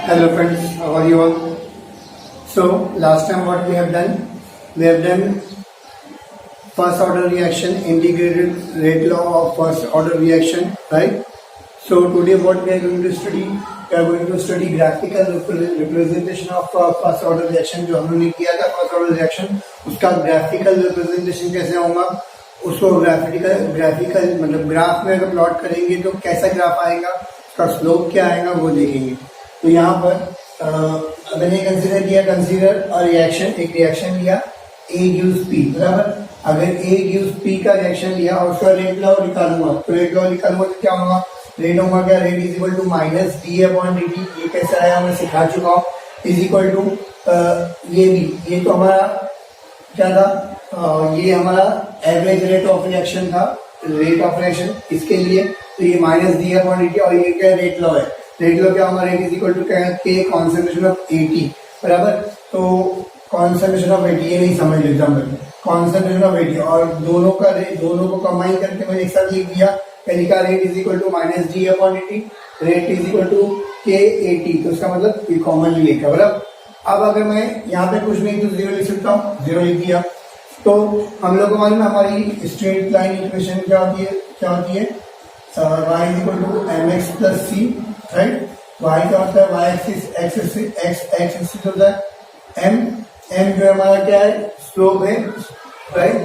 Hello friends, how are you all? So last time what we have done first order reaction, integrated rate law of first order reaction, right? So today what we are going to study, we are going to study graphical representation of first order reaction. जो हम लोगों ने किया था first order reaction, उसका graphical representation कैसे होगा, उसको ग्राफिकल मतलब ग्राफ में अगर प्लॉट करेंगे तो कैसा ग्राफ आएगा, उसका स्लोप क्या आएगा वो देखेंगे. तो यहाँ पर मैंने कंसीडर और रिएक्शन, एक रिएक्शन लिया A गिव्स P, बराबर. अगर A गिव्स P का रिएक्शन लिया और उसका रेट लॉ निकालूंगा, तो रेट लॉ निकालूंगा तो क्या होगा, रेट होगा क्या, rate is equal to minus d/dt. ये कैसे आया मैं सिखा चुका हूँ. इज इक्वल टू ये भी, ये तो हमारा क्या था, ये हमारा एवरेज रेट ऑफ रिएक्शन था, रेट ऑफ रिएक्शन इसके लिए. तो ये माइनस d/dt और ये क्या रेट लॉ है. रेट लॉ क्या होगा, रेट इज इक्वल टू क्या है, के कॉन्सेंट्रेशन ऑफ 80, बराबर. तो कॉन्सेंट्रेशन ऑफ 80 ये नहीं समझ लो एग्जाम्पल में, कॉन्सेंट्रेशन ऑफ 80 और दोनों का रेट, दोनों को कंबाइन करके मैंने एक साथ लिख दिया. पहले का rate is equal to minus d/dt, rate is equal to K 80. तो उसका मतलब ये कॉमनली लेकर, बराबर. अब अगर मैं यहाँ पे कुछ नहीं तो जीरो लिख सकता हूँ, जीरो लिख दिया. तो हम लोग को मालूम है हमारी स्ट्रेट लाइन इक्वेशन क्या होती है, y is equal to mx plus C, right. y क्या होता है, y एक्सिस, एक्सिस होता है m जो हमारा क्या है, स्लोप है, राइट.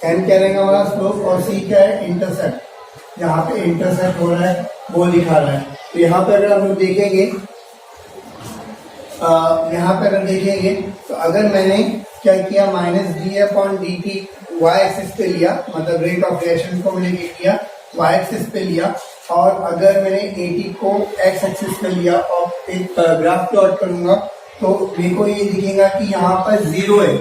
m क्या रहेगा हमारा स्लोप, और c क्या है, इंटरसेप्ट. यहाँ पे इंटरसेप्ट हो रहा है वो दिखा रहा है. तो यहाँ पे अगर हम लोग देखेंगे, यहाँ पे अगर देखेंगे तो अगर मैंने क्या किया, माइनस d/dt y एक्सिस पे लिया, मतलब रेट ऑफ रिएक्शन को मैंने लिया y एक्सिस पे लिया, और अगर मैंने 80 को x एक्सिस पे लिया और एक ग्राफ प्लॉट करूंगा, तो मेरे को ये दिखेगा कि यहाँ पर जीरो है.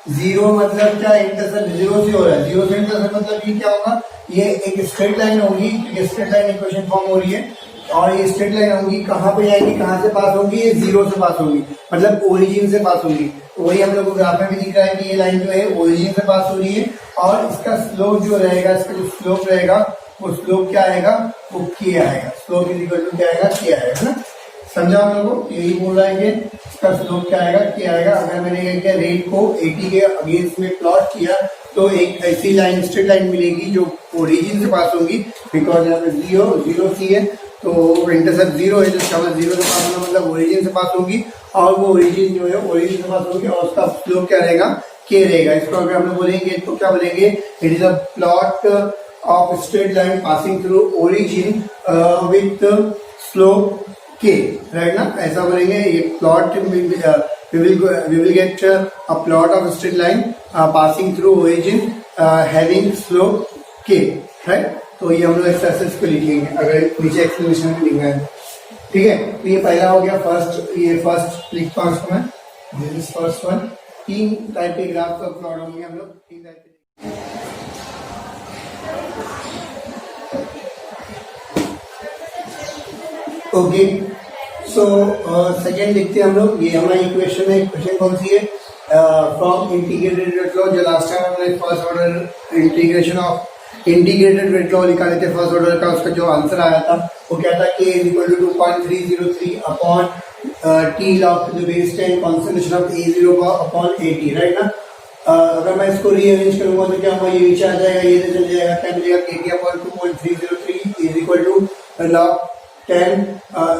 जीरो मतलब क्या, इंटरसेप्ट जीरो से हो रहा है. जीरो से इंटरसेप्ट मतलब ये क्या होगा, ये एक स्ट्रेट लाइन होगी, एक स्ट्रेट लाइन इक्वेशन फॉर्म हो रही है, और ये स्ट्रेट लाइन होगी कहाँ पे जाएगी, कहाँ से पास होगी, ये जीरो से पास होगी, मतलब ओरिजिन से पास होगी. तो वही हम लोग को ग्राफ में भी दिख रहा है कि ये लाइन जो है ओरिजिन से पास हो रही है, और इसका स्लोप जो रहेगा, इसका जो स्लोप रहेगा वो स्लोप क्या आएगा, वो के आएगा. स्लोप इज इक्वल टू क्या आएगा, के आएगा ना. समझा हम लोगों को, यही बोल रहा है कि इसका स्लोप क्या आएगा, क्या आएगा. अगर मैंने क्या किया, रेट को 80 के अगेंस्ट में प्लॉट किया तो एक ऐसी लाइन, स्ट्रेट लाइन मिलेगी जो ओरिजिन से पास होगी, बिकॉज यहाँ पे जीरो सी है, तो इंटरसेप्ट जीरो है, जो जीरो से पास होगा मतलब ओरिजिन से पास होगी, और वो ओरिजिन जो है ओरिजिन से पास होगी, और उसका स्लोप क्या रहेगा, के रहेगा. इसको अगर हम लोग बोलेंगे तो क्या बोलेंगे, it is a plot of straight line passing through origin with slope के, राइट ना, ऐसा बोलेंगे. ये plot we will get a plot of a straight line passing through origin having slope k, right. तो ये हम लोग एक्सरसाइज को लिखेंगे, अगर नीचे एक्सप्लेनेशन में लिखना है, ठीक है. तो ये पहला हो गया फर्स्ट, ये फर्स्ट लिखता हूँ इसको मैं, this is first one. 3 type के ग्राफ का प्लॉट होंगे हम लोग, 3 टाइप के. ओके, सो सेकेंड लिखते हैं हम लोग. ये हमारी इक्वेशन है. इक्वेशन कौन सी है, फ्रॉम इंटीग्रेटेड रेट लॉ. जो लास्ट टाइम हमने first order integration of integrated rate law निकाले थे फर्स्ट ऑर्डर का, उसका जो आंसर आया था वो क्या था, k is equal to 2.303 upon t log to the base 10 concentration of A0 upon 80, right ना. अगर मैं इसको रीअरेंज करूंगा तो क्या होगा, ये नीचे आ जाएगा, ये चल जाएगा, क्या मिलेगा, kT upon 2.303 is equal to log 10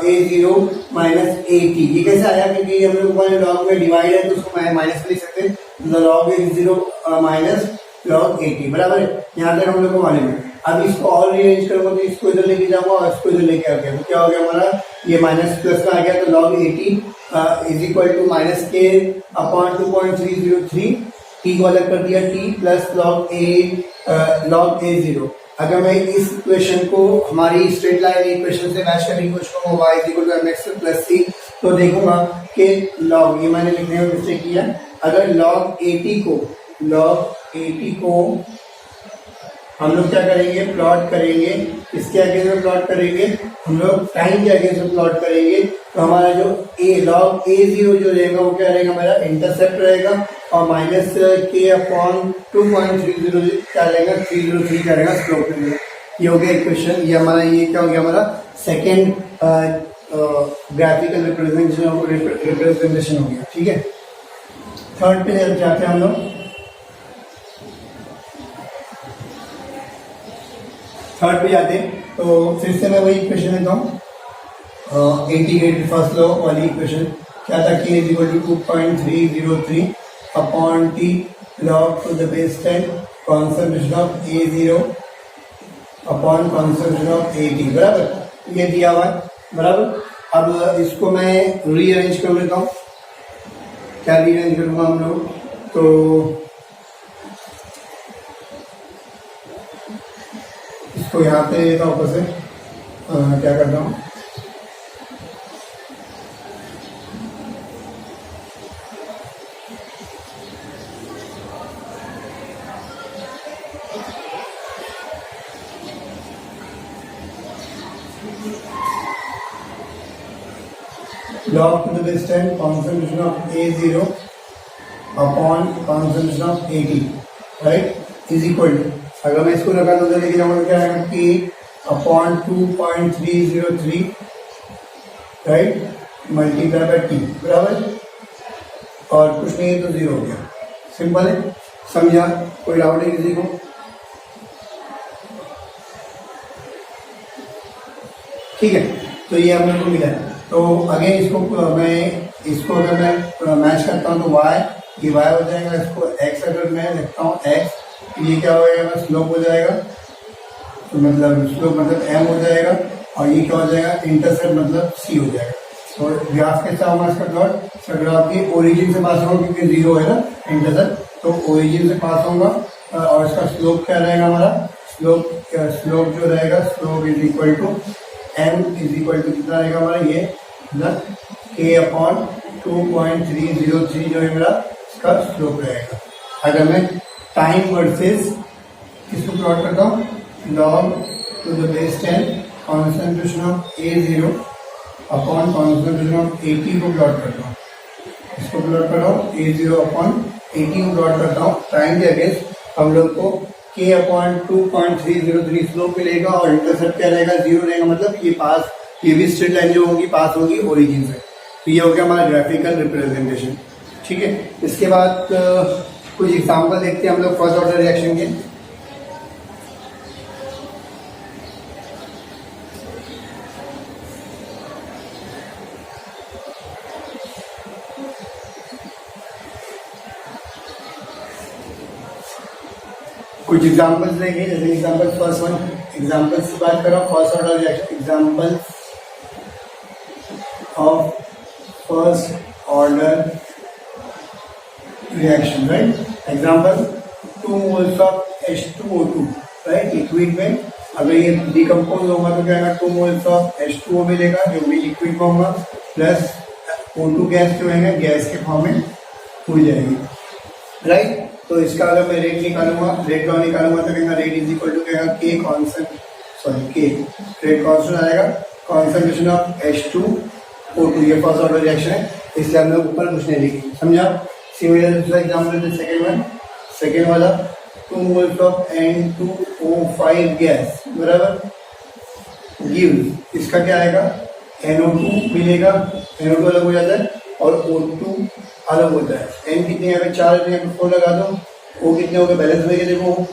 A0 minus 80. ये कैसे आया, क्योंकि हम लोग लॉग में डिवाइड है तो उसको माइनस लिख सकते हैं. log A0 माइनस log 80, बराबर है. यहाँ तक हम लोग को मालूम है. अब इसको और रीअरेंज करूंगा तो इसको इधर लेके जाऊंगा और इसको इधर लेके आ गया, तो क्या हो गया हमारा, ये माइनस प्लस का आ गया, तो log 80 is equal to minus K upon 2.303, T को अलग कर दिया, टी प्लस log A0. अगर मैं इस इक्वेशन को हमारी स्ट्रेट लाइन इक्वेशन से मैच करने की कोशिश करूंगा, y is equal to mx plus c, तो देखूंगा कि log, ये मैंने लिखने में मिस्टेक किया, अगर log 80 को हम लोग क्या करेंगे, प्लॉट करेंगे, इसके अगेंस्ट में प्लॉट करेंगे, हम लोग टाइम के अगेंस्ट में प्लॉट करेंगे, तो हमारा जो log A0 जो रहेगा वो क्या रहेगा, हमारा इंटरसेप्ट रहेगा, और माइनस के अपॉन 2.30 क्या रहेगा, 303 क्या रहेगा, स्लोप रहेगा. ये हो गया इक्वेशन. ये हमारा, ये क्या हो गया हमारा सेकेंड ग्राफिकल रिप्रेजेंटेशन हो गया। ठीक है, थर्ड पे जाते हैं हम लोग। थर्ड पे जाते हैं तो फिर से मैं वही इक्वेशन लेता हूँ, इंटीग्रेटेड फर्स्ट लॉ वाली इक्वेशन। क्या था, k is equal to 2.303 upon t log to the base 10 concentration of A0 upon concentration of AT, बराबर। ये दिया हुआ है, बराबर। अब इसको मैं रीअरेंज कर लेता हूँ। क्या रीअरेंज करूंगा हम लोग, तो इसको यहाँ पे लेता हूँ, ऊपर से क्या करता हूँ, log to the base 10 concentration of A0 upon concentration of AT, right, is equal to, अगर मैं इसको लगा तो लेके जाऊंगा क्या आएगा, K upon 2.303, right, multiply by T, बराबर। और कुछ नहीं है तो जीरो हो गया। सिंपल है, समझा, कोई डाउट है किसी को? ठीक है, तो ये हम लोग को मिला है। तो अगेन इसको अगर मैं मैच करता हूँ तो y, ये y हो जाएगा, इसको x अगर मैं लिखता हूँ x, तो ये क्या हो जाएगा, स्लोप हो जाएगा, तो मतलब स्लोप मतलब m हो जाएगा, और ये क्या हो जाएगा, इंटरसेप्ट मतलब c हो जाएगा। तो ग्राफ कैसा होगा इसका प्लॉट, इसका ग्राफ की ओरिजिन से पास होगा क्योंकि जीरो है ना इंटरसेप्ट, तो ओरिजिन से पास होगा। और इसका स्लोप क्या रहेगा हमारा, स्लोप जो रहेगा, slope is equal to m is equal to कितना रहेगा हमारा, ये प्लस k अपॉन 2.303 जो है मेरा इसका स्लोप रहेगा। अगर मैं टाइम वर्सेस किसको प्लॉट करता हूँ, log to the base 10 concentration of A0 upon concentration of AT को प्लॉट करता हूँ, इसको प्लॉट कर रहा हूँ, A0 अपॉन AT को प्लॉट करता हूँ। टाइम के अगेंस्ट हम लोग को k अपॉन 2.303 स्लोप मिलेगा और इंटरसेप्ट क्या रहेगा, जीरो रहेगा, मतलब ये भी स्ट्रेट लाइन जो होगी पास होगी ओरिजिन से। तो ये हो गया हमारा ग्राफिकल रिप्रेजेंटेशन। ठीक है, इसके बाद कुछ एग्जांपल देखते हैं हम लोग फर्स्ट ऑर्डर रिएक्शन के। कुछ एग्जांपल्स देंगे, जैसे एग्जांपल फर्स्ट वन, एग्जांपल्स की बात करो, first order reaction, example of first order reaction, right. Example 2 moles of H2O2, right, liquid में अगर ये डिकम्पोज होगा तो क्या आएगा, 2 मोल्स ऑफ H2O मिलेगा जो भी लिक्विड में होगा, प्लस O2 गैस जो है गैस के फॉर्म में हो जाएगी, राइट। तो इसका अगर मैं रेट निकालूंगा, रेट लॉ निकालूंगा तो कहेंगे रेट इज इक्वल टू कहेगा के रेट कांस्टेंट आएगा, कॉन्सेंट्रेशन ऑफ H2O2, ये फर्स्ट ऑर्डर रिएक्शन है, इसलिए हम लोग ऊपर कुछ नहीं लिखेंगे, समझा। सिमिलर दूसरा एग्जांपल सेकेंड वाला 2 मोल्स ऑफ N2O5 गैस, बराबर, गिव्स, इसका क्या आएगा, NO2 मिलेगा, NO2 अलग हो जाता है और O2 अलग होता है। n कितने, अगर 4 4 लगा दो, O कितने हो गए, बैलेंस में देखो,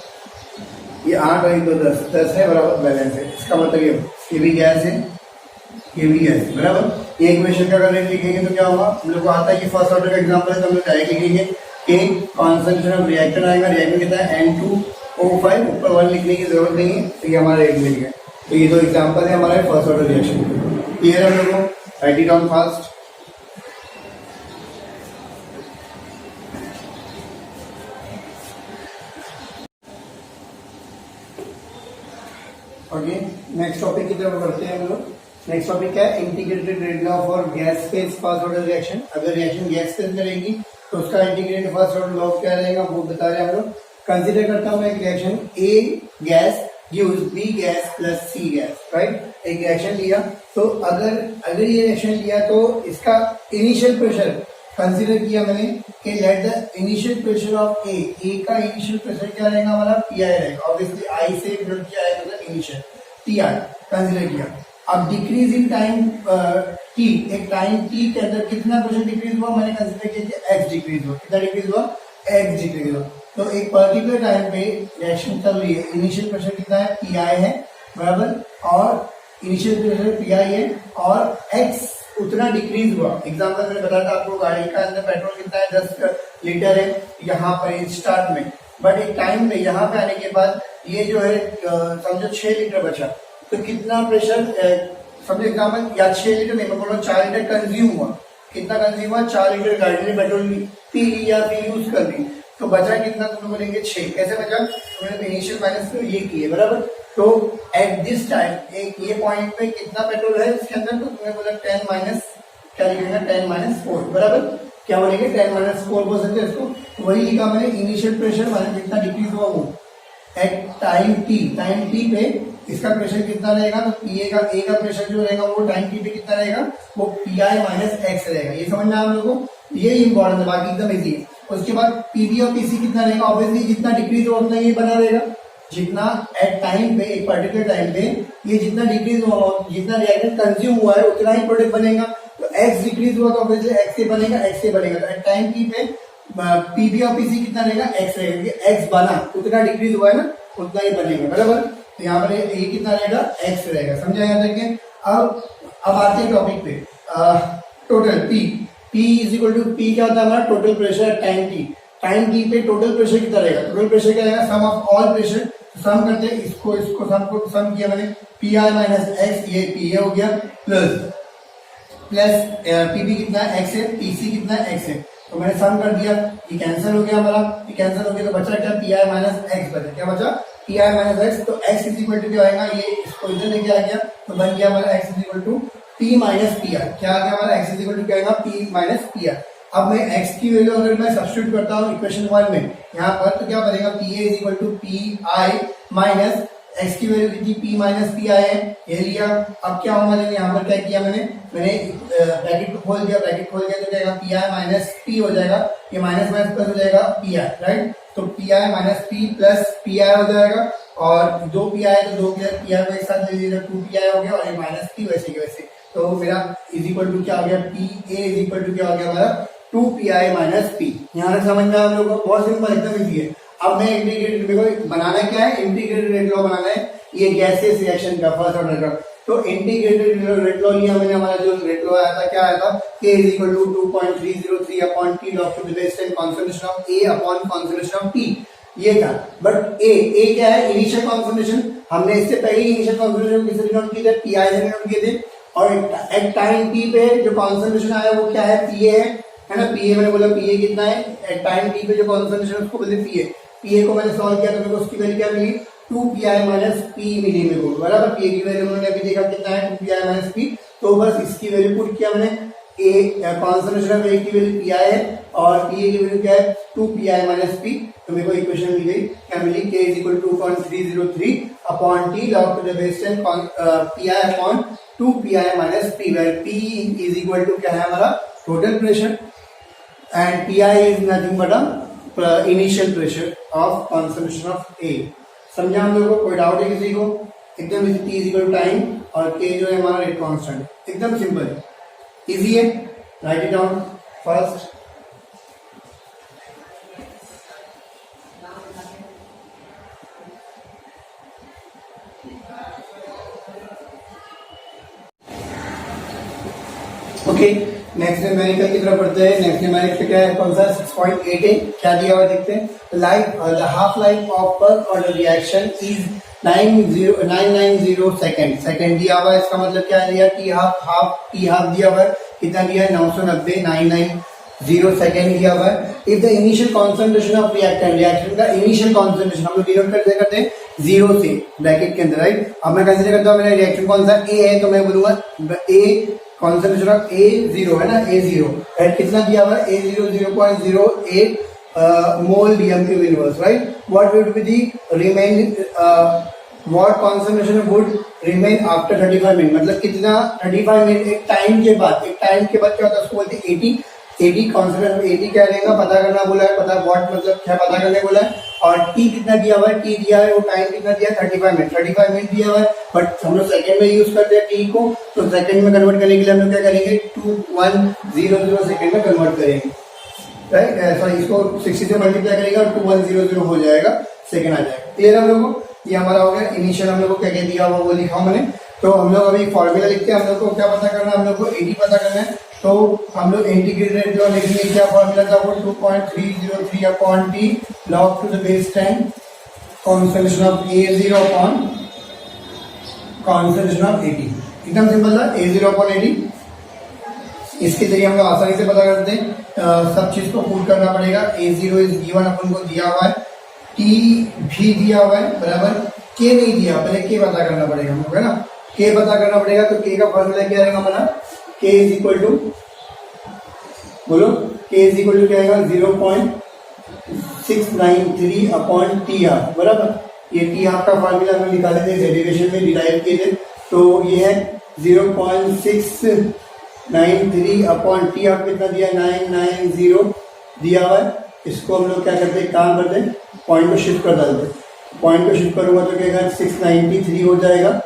ये 8 और 2 10 है, बराबर बैलेंस है। इसका मतलब ये भी गैस है, ये भी गैस है, बराबर। ये इक्वेशन का अगर रेट लिखेंगे तो क्या होगा, हम लोग को आता है कि फर्स्ट ऑर्डर का एग्जांपल है तो हम लोग डायरेक्ट लिखेंगे कि कॉन्सेंट्रेशन ऑफ रिएक्टेंट आएगा, रिएक्टेंट कितना है N2O5, ऊपर 1 लिखने की जरूरत नहीं है, तो ये हमारा रेट मिल गया। तो ये दो एग्जाम्पल है हमारे फर्स्ट ऑर्डर रिएक्शन। क्लियर है हम लोग को, right it down fast. Okay, next topic की तरफ बढ़ते हैं हम लोग। नेक्स्ट टॉपिक क्या है, integrated rate law for gas phase first order reaction. अगर रिएक्शन गैस फेज में रहेगी तो उसका इंटीग्रेटेड फर्स्ट ऑर्डर लॉ क्या रहेगा वो बता रहे हैं हम लोग। कंसीडर करता हूं मैं एक reaction, A gas gives B gas plus C gas, right. एक रिएक्शन लिया, तो अगर ये रिएक्शन लिया तो इसका इनिशियल प्रेशर कंसीडर किया मैंने कि let the initial pressure of A का इनिशियल प्रेशर क्या रहेगा हमारा, पी आई रहेगा। ऑब्वियसली आई से विरोध किया है मतलब इनिशियल टी आर कंसीडर किया। अब डिक्रीज इन टाइम टी, एक टाइम टी के अंदर कितना प्रेशर डिक्रीज हुआ, मैंने कंसिडर किया एक्स डिक्रीज हुआ। कितना डिक्रीज हुआ, एक्स डिक्रीज हुआ। तो एक पर्टिकुलर टाइम पे रिएक्शन चल रही है, इनिशियल प्रेशर कितना है, पी आई है बराबर, और इनिशियल प्रेशर पी आई है और एक्स उतना डिक्रीज हुआ। एग्जाम्पल मैंने बताया था आपको, गाड़ी का अंदर पेट्रोल कितना है, 10 लीटर है यहाँ पर स्टार्ट में, बट एक टाइम में यहाँ पे आने के बाद ये जो है समझो 6 लीटर बचा, तो कितना प्रेशर, समझो एग्जाम्पल, या 6 लीटर नहीं, मैं बोल रहा हूँ 4 लीटर कंज्यूम हुआ। कितना कंज्यूम हुआ, 4 लीटर गाड़ी ने पेट्रोल पी ली या फिर यूज कर ली, तो बचा कितना, तुम बोलेंगे 6। कैसे बचा, तुमने इनिशियल माइनस तो ये किए बराबर। तो एट दिस टाइम एक ये पॉइंट पे कितना पेट्रोल है इसके अंदर, तो तुमने बोला 10 माइनस, क्या लिखेगा 10 माइनस 4 बराबर, क्या बोलेंगे 10 माइनस 4 बोल सकते हैं इसको। तो वही लिखा मैंने, इनिशियल प्रेशर माने जितना डिक्रीज हुआ वो at time T, time T पे इसका प्रेशर कितना रहेगा, तो पी ए का प्रेशर जो रहेगा वो टाइम टी पे कितना रहेगा, वो पी आई माइनस एक्स रहेगा। ये समझना हम लोगों को, ये इंपॉर्टेंट है, बाकी एकदम इजी है। उसके बाद पीबी और पीसी कितना रहेगा, ऑब्वियसली जितना डिक्रीज हुआ उतना ये बना रहेगा। जितना एट टाइम पे, एक पर्टिकुलर टाइम पे ये जितना डिक्रीज हुआ, जितना रिएक्टेंट कंज्यूम हुआ है उतना ही प्रोडक्ट बनेगा। तो एक्स डिक्रीज हुआ तो ऑब्वियसली एक्स से बनेगा, एक्स से बनेगा। तो एट टाइम टी पे पीबी और पीसी कितना रहेगा, एक्स रहेगा, क्योंकि एक्स बना उतना डिक्रीज हुआ है ना, उतना ही बनेगा बराबर। तो यहाँ पर ये कितना रहेगा, एक्स रहेगा। समझा यहाँ तक। अब आते हैं टॉपिक पे, total P, P is equal to, P क्या होता है हमारा, total pressure time T. Time T पे टोटल प्रेशर कितना रहेगा, टोटल प्रेशर क्या रहेगा, sum of all pressure. Sum करते हैं इसको सम किया मैंने, पी आई माइनस एक्स, ये पी ए हो गया, प्लस पीबी कितना है, एक्स है, पीसी कितना है, एक्स है। तो मैंने सम कर दिया, ये कैंसिल हो गया हमारा, ये कैंसिल हो गया, तो बचा क्या, पी आई माइनस एक्स बचा। क्या बचा, पी आई माइनस एक्स। तो एक्स इज इक्वल टू क्या आएगा, ये इसको इधर लेके आ गया, तो बन गया हमारा X is equal to P minus P R. क्या आ गया हमारा, एक्स इज इक्वल टू क्या आएगा, P माइनस पी आर। अब मैं x की वैल्यू अगर मैं सब्स्टिट्यूट करता हूँ इक्वेशन 1 में यहाँ पर, तो क्या बनेगा, P A is equal to P I minus x की वैल्यू कितनी, P माइनस पी आई है, ये लिया। अब क्या होगा, यहाँ पर क्या किया मैंने ब्रैकेट को खोल दिया, ब्रैकेट खोल दिया तो क्या पी आई माइनस पी हो जाएगा, ये माइनस माइनस प्लस हो जाएगा पी आई, राइट। तो P I minus P plus P I हो जाएगा, और दो पी आई तो दो पी आई को एक साथ ले लीजिए, 2 पी आई हो गया, और ये माइनस पी वैसे के वैसे। तो मेरा इज इक्वल टू क्या हो गया, P A is equal to क्या हो गया हमारा, 2 पी आई माइनस पी। यहाँ तक समझ में हम लोग को, बहुत सिंपल, एकदम इजी है। अब मैं इंटीग्रेटेड, मेरे को बनाना क्या है, इंटीग्रेटेड रेट लॉ बनाना है, ये गैसेस रिएक्शन का फर्स्ट ऑर्डर का। तो इंटीग्रेटेड रेट लॉ लिया मैंने, हमारा जो रेट लॉ आया था क्या आया था, K is equal to 2.303 upon T log to the base 10 concentration of A upon concentration of T, ये था। बट ए क्या है, इनिशियल कॉन्सेंट्रेशन। हमने इससे पहले इनिशियल कॉन्सेंट्रेशन किसे डिनोट किए थे, पी आई से डिनोट किए थे, और एक टाइम टी पे जो कॉन्सेंट्रेशन आया वो क्या है, पीए है ना। पीए मैंने बोला पीए कितना है, एक टाइम टी पे जो कॉन्सेंट्रेशन उसको बोलते पीए। पीए को मैंने सॉल्व किया तो मेरे को उसकी वैल्यू क्या मिली, 2 पी आई माइनस पी मिली मेरे को बराबर। पीए की वैल्यू मैंने अभी देखा कितना है, 2 पी आई माइनस पी। तो बस इसकी वैल्यू पुट किया मैंने, कॉन्सेंट्रेशन ऑफ ए की वैल्यू पी आई है और पीए की वैल्यू क्या है, 2 पी आई माइनस पी। तो मेरे को इक्वेशन मिल गई, क्या मिली, K is equal to 2.303 upon T log to the base 10 P I upon 2 P I minus P, where P is equal to क्या है हमारा, total pressure, and P I is nothing but a initial pressure of concentration of A. समझा हम लोगों को, कोई doubt है किसी को, एकदम T is equal to time और K जो है हमारा रेट कांस्टेंट, एकदम सिंपल है, इजी है। Write it down first. Okay, next numerical की तरफ बढ़ते हैं। नेक्स्ट न्यूमेरिकल क्या है, कौन सा, 6.8 है। क्या दिया हुआ देखते हैं, life the half life of first order reaction is 990 second दिया हुआ है। इसका मतलब क्या दिया, टी हाफ दिया हुआ है, कितना दिया है, 990, 990 सेकंड दिया हुआ है। If the initial concentration of reaction का इनिशियल कॉन्सेंट्रेशन हम लोग डिनोट करते हैं 0 से ब्रैकेट के अंदर, राइट। अब मैं कंसीडर करता हूँ मेरा रिएक्शन कौन सा, ए है, तो मैं बोलूंगा ए कॉन्सेंट्रेशन ऑफ ए 0 है ना, ए 0 एंड कितना दिया हुआ है, A 0.08 mole DM cube inverse, right. What would be the remaining, what concentration would remain after 35 minute, मतलब कितना 35 मिनट, एक टाइम के बाद क्या होता है, उसको बोलते हैं 80 कॉन्सेंट्रेशन 80 क्या रहेगा, पता करना बोला है, पता व्हाट मतलब क्या पता करने बोला है, और टी कितना दिया हुआ है, टी दिया है वो टाइम कितना दिया है 35 मिनट दिया हुआ है, बट हम लोग सेकंड में यूज करते हैं टी को, तो सेकंड में कन्वर्ट करने के लिए हम लोग क्या करेंगे 2100 सेकंड में कन्वर्ट करेंगे, राइट। सॉरी इसको 60 से मल्टीप्लाई करेगा और 2100 हो जाएगा, सेकंड आ जाएगा। क्लियर हम लोगों को, ये हमारा हो गया इनिशियल, हम लोग को क्या क्या दिया हुआ वो लिखा मैंने। तो हम लोग अभी फॉर्मूला लिखते हैं, हम लोग को क्या पता करना है, हम लोग को 80 पता करना है। तो हम लोग इंटीग्रेटेड जो लिखेंगे, क्या फॉर्मूला था वो 2.303 upon T log to the base 10 concentration of A0 upon concentration of 80। एकदम सिंपल था, A0 अपॉन 80। इसके जरिए हम लोग आसानी से पता करते हैं, सब चीज को पुट करना पड़ेगा। A0 इज गिवन, अपन को दिया हुआ है, टी भी दिया हुआ है बराबर, के नहीं दिया, पहले के पता करना पड़ेगा हम लोग, है ना। के पता करना पड़ेगा, तो के का फॉर्मूला क्या रहेगा हमारा, के इज इक्वल टू, बोलो के इज इक्वल टू क्या आएगा 0.693 अपॉन टी आर, बराबर। ये टी आर का फॉर्मूला हम निकाले थे, डेरिवेशन में डिराइव किए थे, तो ये है 0.693 अपॉन टी आर कितना दिया 990 दिया हुआ है। इसको हम लोग क्या करते हैं, काम करते हैं, पॉइंट को शिफ्ट कर डालते हैं। पॉइंट को शिफ्ट करूंगा तो क्या 693 हो जाएगा।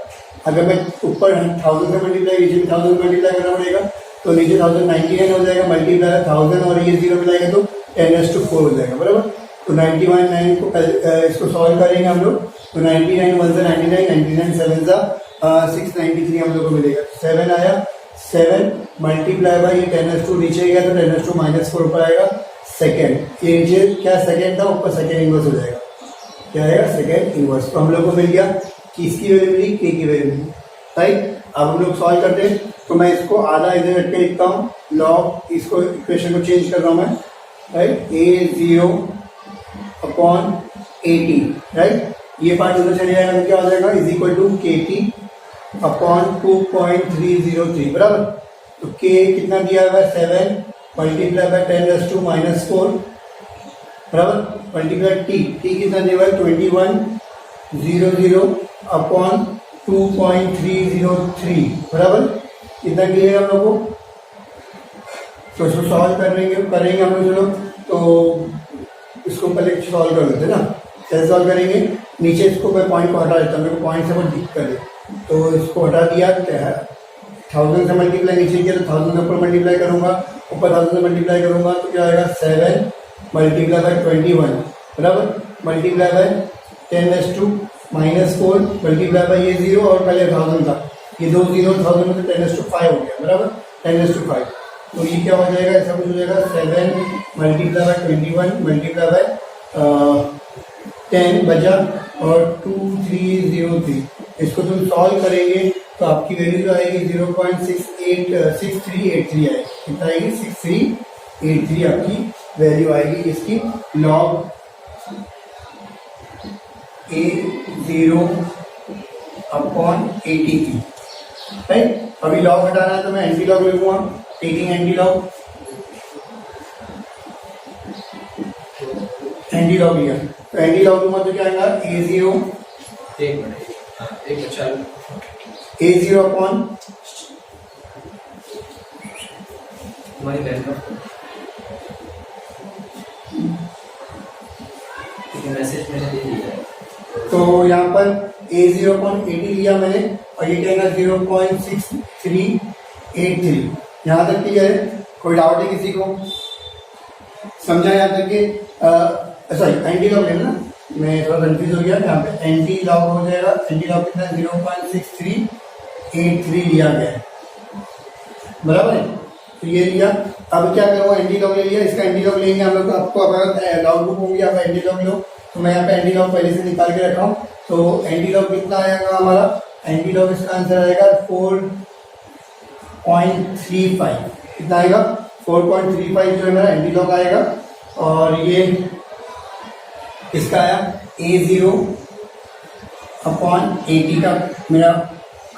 अगर मैं ऊपर 1000 से मल्टीप्लाई, नीचे 1000 मल्टीप्लाई करना पड़ेगा, तो नीचे 1099 हो जाएगा, मल्टीप्लाई 1000 और ये 0 मिलाएगा तो 10⁻4 हो जाएगा, बराबर। तो 91 को इसको सॉल्व करेंगे हम लोग, तो 99 1 से 99, 99 7 सा 693 हम लोग को मिलेगा। 7 आया, 7 मल्टीप्लाई बाई 10⁻2 नीचे गया तो 10⁻4 ऊपर आएगा सेकेंड। ये नीचे क्या सेकेंड था, ऊपर सेकेंड इनवर्स हो जाएगा, क्या आएगा सेकेंड इनवर्स। तो हम लोग को मिल गया, किसकी वैल्यू मिली, के की वैल्यू मिली, राइट। अब हम लोग सॉल्व करते हैं, तो मैं इसको आधा इधर रख के लिखता हूँ, लॉग इसको इक्वेशन को चेंज कर रहा हूँ मैं, राइट। A0 upon 80, right. ये पार्ट उधर चले जाएगा तो क्या हो जाएगा, is equal to KT upon 2.303, बराबर। तो K कितना दिया हुआ है 7 मल्टीप्लाई बाय 10⁻⁻4, बराबर, मल्टीप्लाई टी कितना दिया हुआ है 2100 अपॉन 2.303, बराबर। कितना क्लियर हम लोग को, तो इसको सॉल्व करेंगे हम लोग। चलो तो इसको पहले सॉल्व कर लेते हैं ना, कैसे सॉल्व करेंगे, नीचे इसको मैं पॉइंट को हटा देता हूँ, मेरे को पॉइंट से बहुत दिक्कत है, तो इसको हटा दिया, क्या है 1000 से मल्टीप्लाई नीचे किया तो 1000 ऊपर मल्टीप्लाई करूंगा, ऊपर 1000 से मल्टीप्लाई करूंगा तो क्या आएगा 7 मल्टीप्लाई बाय 21, बराबर, मल्टीप्लाई बाय 10⁻⁻4 मल्टीप्लाई बाय ये 0 और पहले 1000 था, ये 2 0 1000 में तो 10⁻5 हो गया, बराबर, 10⁻5। तो ये क्या हो जाएगा, ऐसा कुछ हो जाएगा 7 मल्टीप्लाई बाय 21 मल्टीप्लाई बाय 10 बचा और 2303। इसको तुम सॉल्व करेंगे तो आपकी वैल्यू जो आएगी 0.6383 आएगी, कितना आएगी 6383 आपकी वैल्यू आएगी इसकी, लॉग A0 अपॉन 80 की, राइट। अभी लॉग हटाना है तो मैं एंटी लॉग लिखूंगा, टेकिंग एंटी लॉग लिया, तो एंटी लॉग लूंगा तो क्या आएगा A0 A0 अपॉन मैसेज मैंने दे दिया है, तो यहाँ पर A0 अपॉन 80 लिया मैंने, और ये क्या 0.6383। यहाँ तक क्लियर है, कोई डाउट है किसी को, समझा यहाँ तक के, सॉरी एंटी लॉग लेना, मैं थोड़ा कंफ्यूज हो गया, यहाँ पे एंटी लॉग हो जाएगा, एंटी लॉग कितना 0.6383 लिया गया है, बराबर है। तो ये लिया, अब क्या करूँगा, एंटी लॉग ले लिया, इसका एंटी लॉग लेंगे हम लोग, आपको अगर लॉग बुक होंगी आप एंटी लॉग लो, तो मैं यहाँ पे एंटी लॉग पहले से निकाल के रखा हूँ। तो एंटी लॉग कितना आएगा हमारा, एंटी लॉग इसका आंसर आएगा 4.35, कितना आएगा 4.35 जो है मेरा एंटी लॉग आएगा, और ये इसका आया A0 अपॉन 80 का मेरा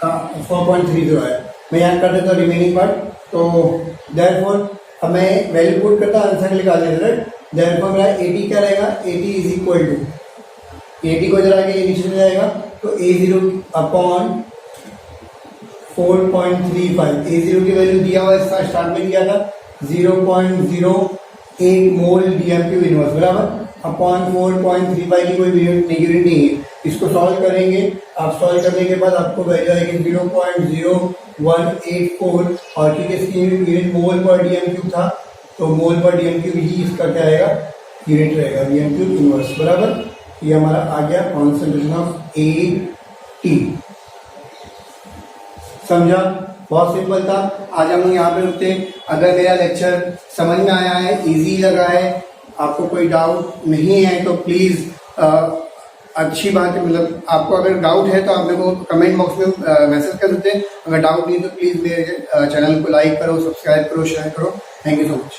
4.30 है। मैं यहाँ कर देता हूँ रिमेनिंग पार्ट, तो देयरफॉर अब मैं वैल्यू पुट करता हूँ, आंसर निकाल लेते हैं। देयरफॉर मेरा 80 क्या रहेगा, 80 इज इक्वल टू 80 को जरा के ये नीचे में जाएगा, तो A0 अपॉन 4.35, A0 की वैल्यू दिया हुआ है, स्टार्ट में दिया था 0.08 मोल DMQ इनवर्स, बराबर। अपॉन 4.35 की कोई यूनिट नहीं है। इसको सॉल्व करेंगे, आप सॉल्व करने के बाद आपको वैल्यू आएगी 0.0184 और क्योंकि इसकी यूनिट मोल पर डीएम क्यूब था तो मोल पर डीएम क्यूब ही इसका क्या आएगा, यूनिट रहेगा, डीएम क्यूब इनवर्स बराबर। ये हमारा आ गया कॉन्सेंट्रेशन ऑफ AT। समझा, बहुत सिंपल था। आज हम लोग यहाँ पे रुकते हैं। अगर मेरा लेक्चर समझ में आया है, इजी लगा है, आपको कोई डाउट नहीं है तो प्लीज अच्छी बात है, मतलब आपको अगर डाउट है तो आप मेरे को कमेंट बॉक्स में मैसेज कर देते हैं। अगर डाउट नहीं तो प्लीज मेरे चैनल को लाइक करो, सब्सक्राइब करो, शेयर करो। Thank you so much.